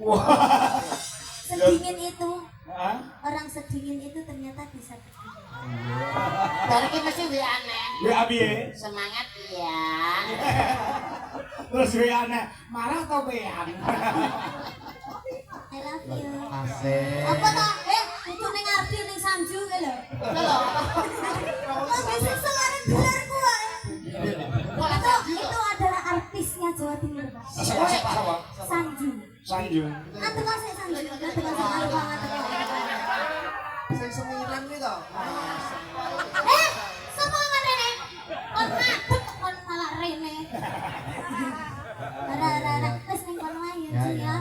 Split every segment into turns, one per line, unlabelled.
Wah.
Sedingin itu.
Hah?
Orang sedingin itu ternyata bisa.
Dari kita masih aneh.
WA piye?
Semangat ya.
Terus WA aneh, marah atau pean?
I love you.
Asik.
Apa toh? Itu ning Ardi ning Sanju ke lho.
Lho.
Kok bisa selarin gelarku wae. Itu adalah artisnya Jawa Timur, Pak.
Siapa?
Sanju.
Sanju.
Atuh kok sik Sanju. Atuh kok sik banget.
Sing semiran iki to.
Sapa ngene? Kon ngadeg kon malah rene. Ara wis ning kono ae ya.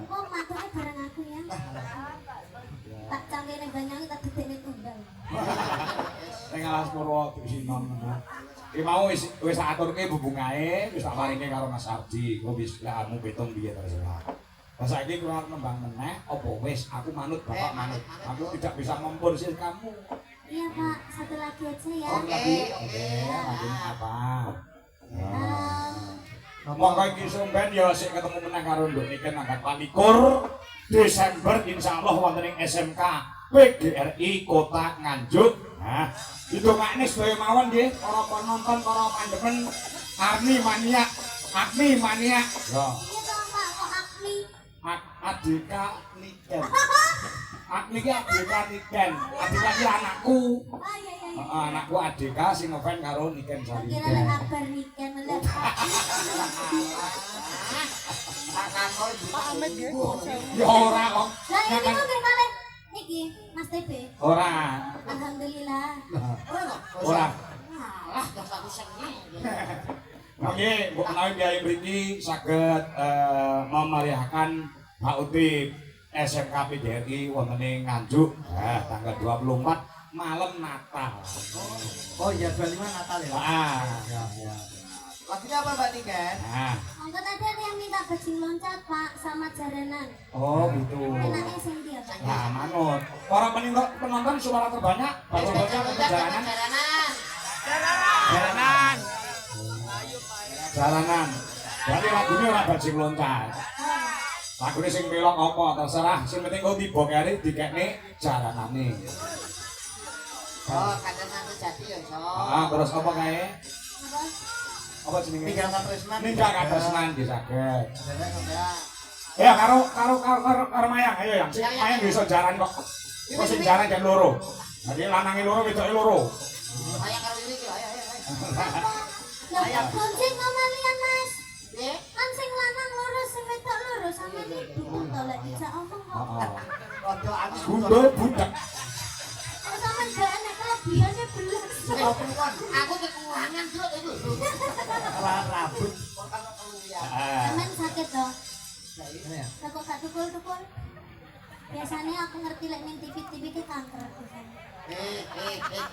Kok mature bareng aku ya. Tak cangkene banyak tak dedekne tunggal.
Ning alas Purwo Sinom. Ki mau wis aturke bubungae, wis tak paringe karo Mas Ardi. Kok wis kamu betung piye terserah. Lah saiki kurang nembang meneh apa wis aku manut Bapak manut. Aku tidak bisa memporsir kamu.
Iya Pak, satu lagi aja ya.
Oke, lagunya apa? Monggo iki sumben ya sik ketemu meneh karo Nduk Niken angkat 24 Desember insyaallah wonten ing SMK PGRI Kota Nganjuk. Nah, hitungane sedaya mawon nggih para penonton, para pandemen Arni Mania. Agni Mania. Yo.
Iya dong Pak, kok Agni?
Adika Niken. Agni ki Adika Niken. Adika ki anakku.
Oh iya iya iya.
Anakku Adika sing ngefans karo Niken Sari.
Kira lek kabar Niken lek.
Pak Ahmed nggih.
Ya ora kok.
Lah ini kok nggih kalih niki Mas TB.
Ora.
Alhamdulillah.
Ora.
Alah, gas aku seneng.
Oke, Bu menawi biaya mriki saged memeriahkan HUT SMK PGRI wonten ing Nganjuk. Tanggal 24 malam Natal.
Oh iya 25 Natal ya.
Ya.
Lagunya apa Mbak Niken?
Nah.
Monggo tadi ada yang minta bajing loncat Pak sama jaranan.
Oh gitu.
Enaknya sing dia Pak.
Nah, manut. Para penonton suara terbanyak baca-baca perjalanan. Jalanan. Berarti lagunya ora bajing loncat. Lagune sing pelok apa terserah, sing penting kok tiba kene dikekne jalanane.
Oh, kadang nanti jadi ya, so.
Terus apa kae?
Apa?
Apa jenenge?
Tinggal katresnan.
Ninggal katresnan nggih saged.
Ya.
Ya karo Mayang, ayo yang. Sing Mayang bisa jalan kok. Kok sing jalan jan loro. Jadi lanange loro, wedoke loro.
Ayo karo ini iki, ayo.
Lah bonceng kamalian Mas.
Nggih.
Kan sing lanang loro sing wedok loro sampeyan iki to lek dijak omong kok.
Heeh.
Rada aku
Gundul budak.
Kok sampeyan gak enek kelebihane belas.
Aku kekurangan truk itu.
rambut.
Sampeyan sakit to.
Ini ya.
Lah kok gak tukul-tukul? Biasanya aku ngerti lek ning TV ki kanker biasanya.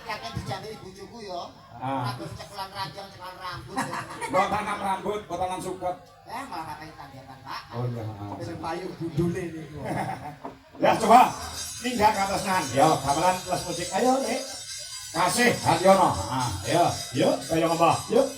Kakek dijamiri bojoku ya. Aku ceklan ranjang, ceklan rambut.
Kok tanam rambut, kok tanam suket.
Malah kakek tandiatan, Pak.
Oh iya.
Sing payu gundule niku.
Ya coba ninggal katresnan. Yo, gamelan plus musik. Ayo, Nek. Kasih Hadyono. Ayo, yuk, kaya ngembah. Yuk.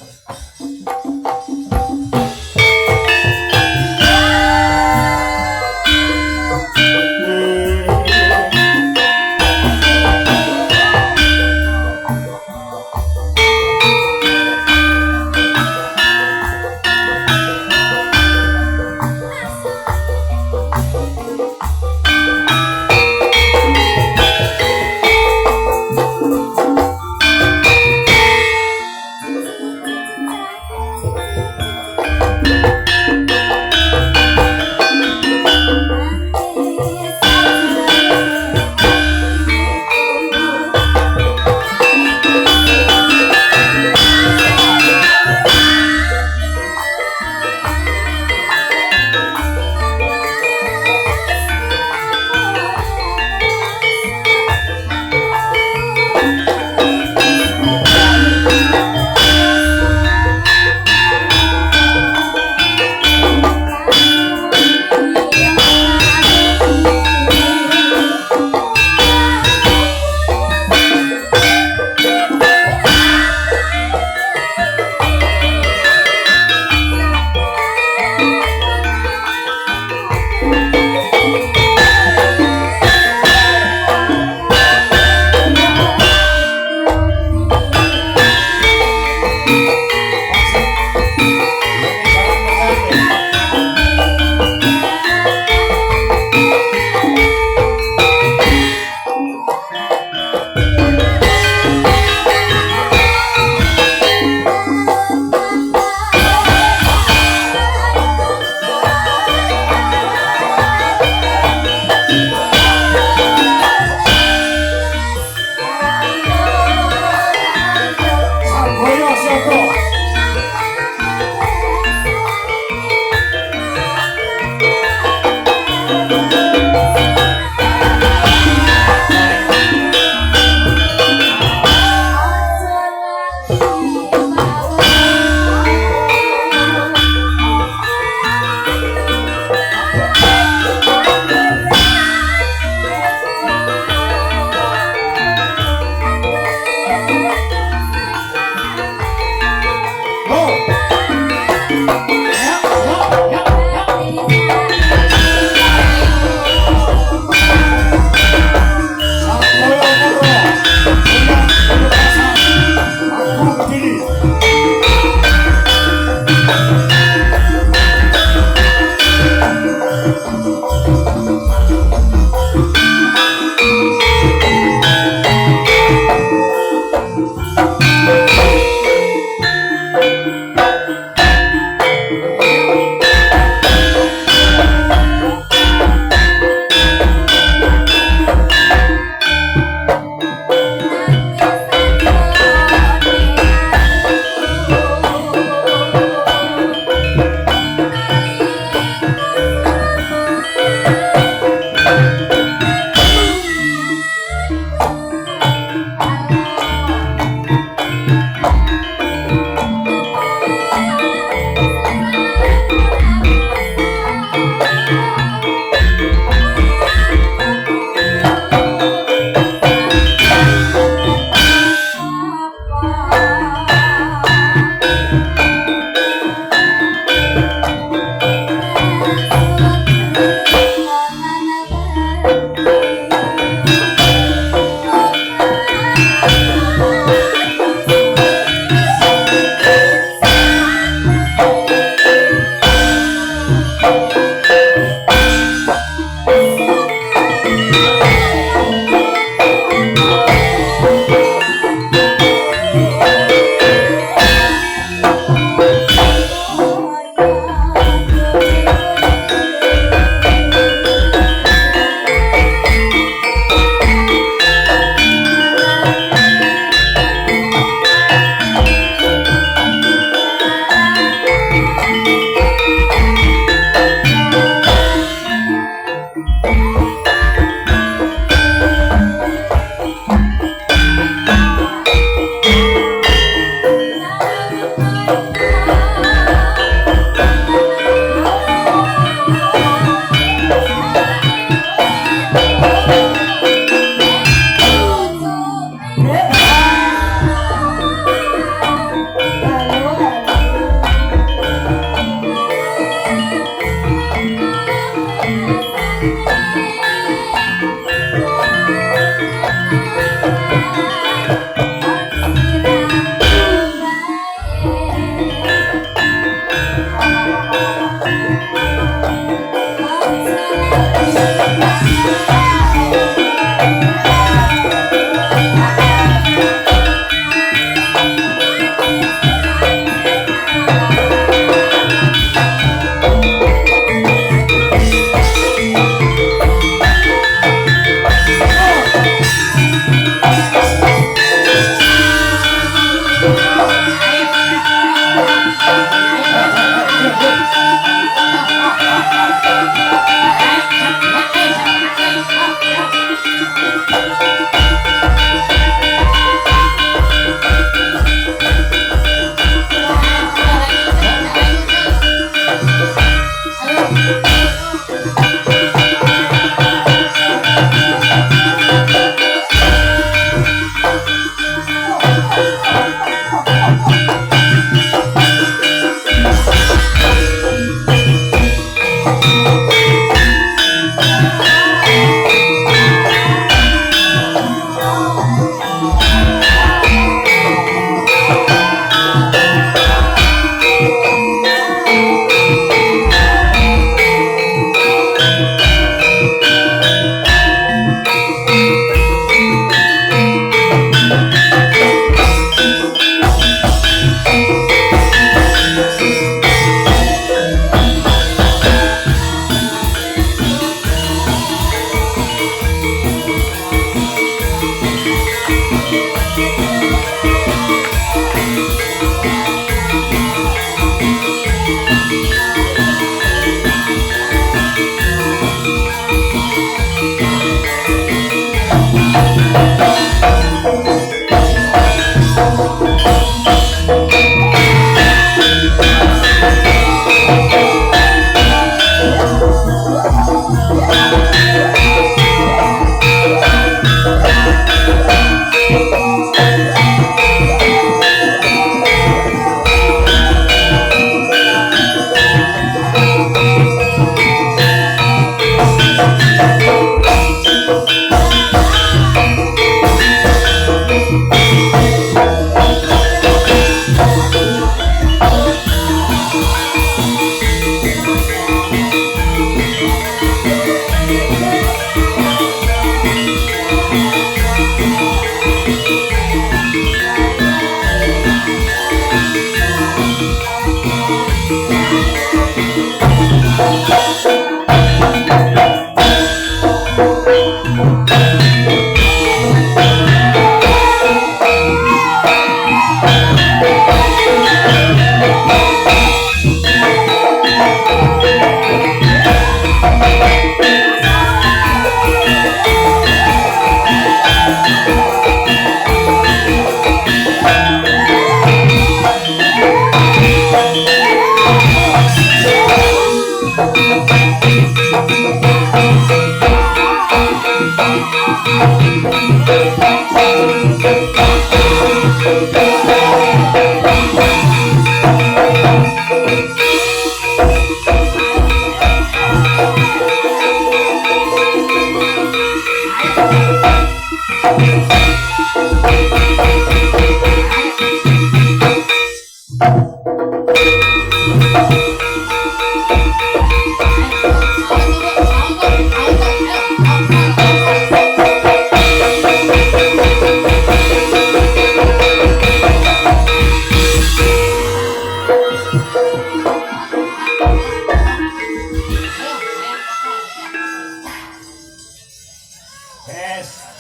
Yes.